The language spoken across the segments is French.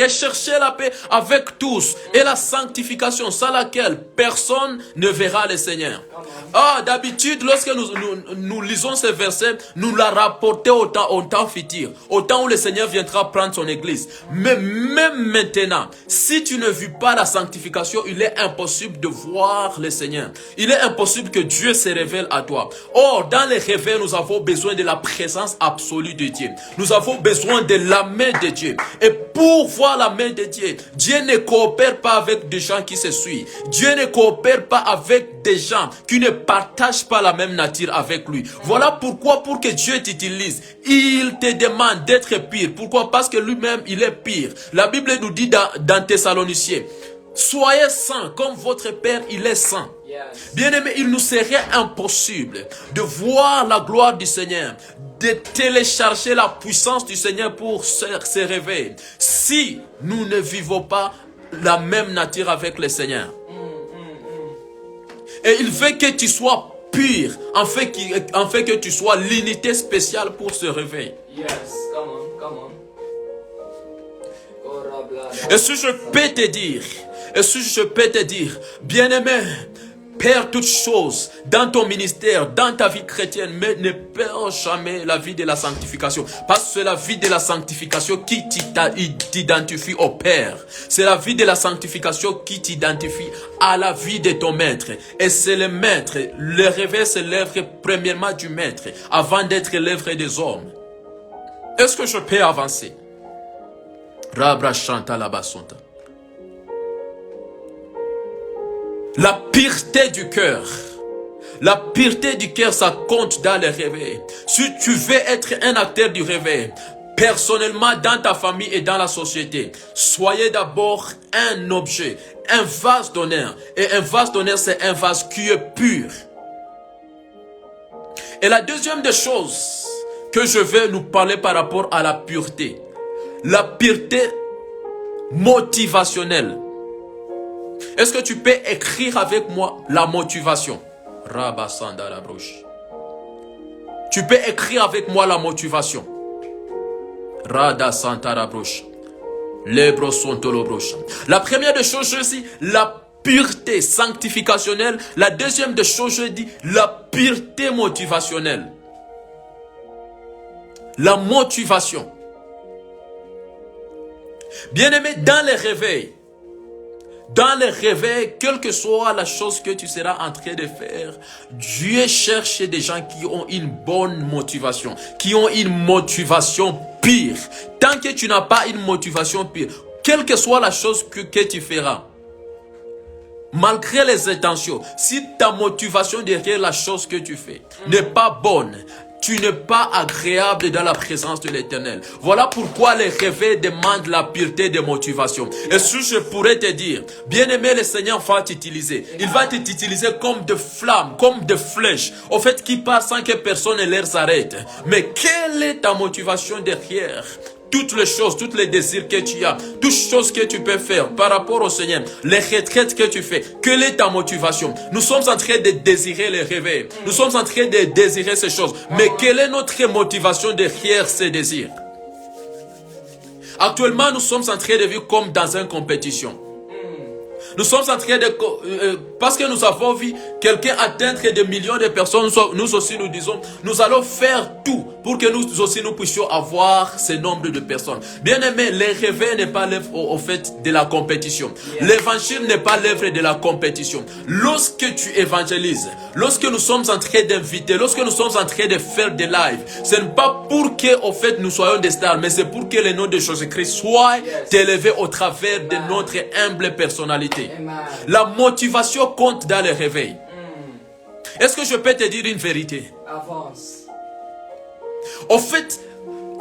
rechercher la paix avec tous et la sanctification sans laquelle personne ne verra le Seigneur. Ah, d'habitude, lorsque nous lisons ces versets, nous la rapportons au temps futur, au temps où le Seigneur viendra prendre son église. Mais même maintenant, si tu ne vis pas la sanctification, il est impossible de voir le Seigneur. Il est impossible que Dieu se révèle à toi. Or, dans les réveils, nous avons besoin de la présence absolue de Dieu. Nous avons besoin de la main de Dieu. Et pour voir la main de Dieu, Dieu ne coopère pas avec des gens qui se suivent. Dieu ne coopère pas avec des gens qui ne partagent pas la même nature avec lui. Voilà pourquoi, pour que Dieu t'utilise, il te demande d'être pire. Pourquoi? Parce que lui-même, il est pire. La Bible nous dit dans Thessaloniciens, soyez saints comme votre Père, il est saint. Bien-aimé, il nous serait impossible de voir la gloire du Seigneur, de télécharger la puissance du Seigneur pour se réveiller, si nous ne vivons pas la même nature avec le Seigneur. Et il veut que tu sois pur, en fait que tu sois l'unité spéciale pour se réveiller. Yes, come on. Et si je peux te dire, bien-aimé, perds toutes choses dans ton ministère, dans ta vie chrétienne, mais ne perds jamais la vie de la sanctification. Parce que c'est la vie de la sanctification qui t'identifie au Père. C'est la vie de la sanctification qui t'identifie à la vie de ton maître. Et c'est le maître. Le réveil, c'est l'œuvre premièrement du maître, avant d'être l'œuvre des hommes. Est-ce que je peux avancer? Rabra chanta la basonta. La pureté du cœur. La pureté du cœur, ça compte dans le réveil. Si tu veux être un acteur du réveil, personnellement, dans ta famille et dans la société, soyez d'abord un objet, un vase d'honneur. Et un vase d'honneur, c'est un vase qui est pur. Et la deuxième des choses que je vais nous parler par rapport à la pureté. La pureté motivationnelle. Est-ce que tu peux écrire avec moi la motivation? Rabasanda la broche. Tu peux écrire avec moi la motivation. Rada Santa la broche. Lebro sontolo broche. La première des choses, je dis la pureté sanctificationnelle. La deuxième des choses, je dis la pureté motivationnelle. La motivation. Bien-aimé, dans les réveils, quelle que soit la chose que tu seras en train de faire, Dieu cherche des gens qui ont une bonne motivation, qui ont une motivation pure. Tant que tu n'as pas une motivation pure, quelle que soit la chose que tu feras, malgré les intentions, si ta motivation derrière la chose que tu fais n'est pas bonne, tu n'es pas agréable dans la présence de l'Éternel. Voilà pourquoi les réveils demandent la pureté de motivation. Et si je pourrais te dire, bien-aimé, le Seigneur va t'utiliser. Il va t'utiliser comme de flammes, comme de flèches, au fait qui passent sans que personne ne les arrête. Mais quelle est ta motivation derrière toutes les choses, tous les désirs que tu as, toutes les choses que tu peux faire par rapport au Seigneur, les retraites que tu fais, quelle est ta motivation? Nous sommes en train de désirer les réveils, nous sommes en train de désirer ces choses, mais quelle est notre motivation derrière ces désirs? Actuellement, nous sommes en train de vivre comme dans une compétition. Nous sommes en train de... parce que nous avons vu quelqu'un atteindre des millions de personnes, nous aussi nous disons, nous allons faire tout pour que nous aussi nous puissions avoir ce nombre de personnes. Bien aimé, le réveil n'est pas l'œuvre au fait de la compétition. L'évangile n'est pas l'œuvre de la compétition. Lorsque tu évangélises, lorsque nous sommes en train d'inviter, lorsque nous sommes en train de faire des lives, ce n'est pas pour que au fait nous soyons des stars, mais c'est pour que le nom de Jésus-Christ soit élevé au travers de notre humble personnalité. La motivation compte dans le réveil. Est-ce que je peux te dire une vérité? Avance. Au fait,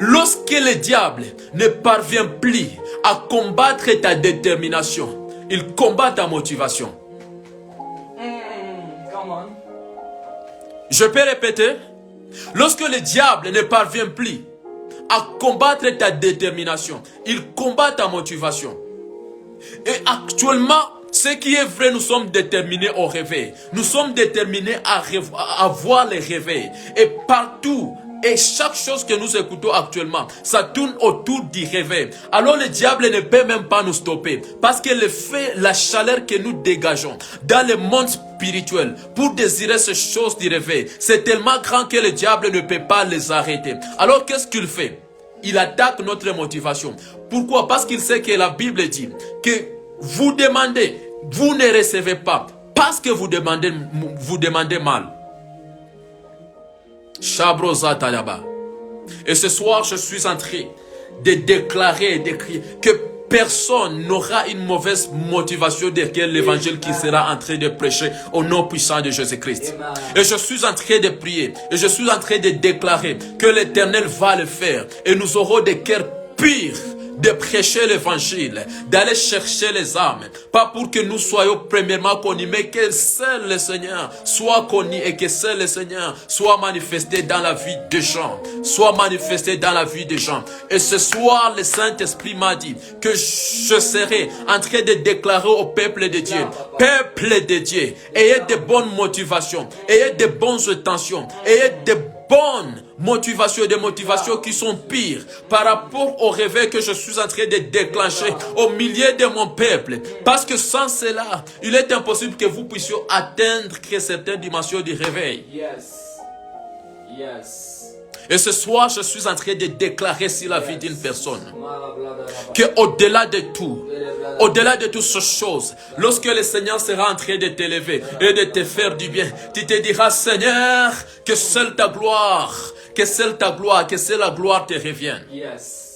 lorsque le diable ne parvient plus à combattre ta détermination, il combat ta motivation. Come on. Je peux répéter? Lorsque le diable ne parvient plus à combattre ta détermination, il combat ta motivation. Et actuellement, ce qui est vrai, nous sommes déterminés au réveil. Nous sommes déterminés à voir les réveils. Et partout, Et chaque chose que nous écoutons actuellement, ça tourne autour du réveil. Alors le diable ne peut même pas nous stopper. Parce que le fait, la chaleur que nous dégageons dans le monde spirituel pour désirer ces choses du réveil, c'est tellement grand que le diable ne peut pas les arrêter. Alors qu'est-ce qu'il fait? Il attaque notre motivation. Pourquoi? Parce qu'il sait que la Bible dit que vous demandez, vous ne recevez pas. Parce que vous demandez mal. Shabroza Talaba. Et ce soir, je suis en train de déclarer et d'écrire que personne n'aura une mauvaise motivation derrière l'évangile qui sera en train de prêcher au nom puissant de Jésus-Christ. Et je suis en train de prier et je suis en train de déclarer que l'Éternel va le faire et nous aurons des cœurs purs de prêcher l'évangile, d'aller chercher les âmes, pas pour que nous soyons premièrement connus, mais que seul le Seigneur soit connu et que seul le Seigneur soit manifesté dans la vie des gens, soit manifesté dans la vie des gens. Et ce soir, le Saint-Esprit m'a dit que je serai en train de déclarer au peuple de Dieu, peuple de Dieu, ayez de bonnes motivations, ayez de bonnes intentions, ayez de bonnes motivations, des motivations qui sont pires par rapport au réveil que je suis en train de déclencher au milieu de mon peuple. Parce que sans cela, il est impossible que vous puissiez atteindre certaines dimensions du réveil. Yes. Yes. Et ce soir, je suis en train de déclarer sur la vie d'une personne que au-delà de toutes ces choses, lorsque le Seigneur sera en train de t'élever et de te faire du bien, tu te diras, Seigneur, que seule ta gloire, que seule la gloire te revienne. Yes.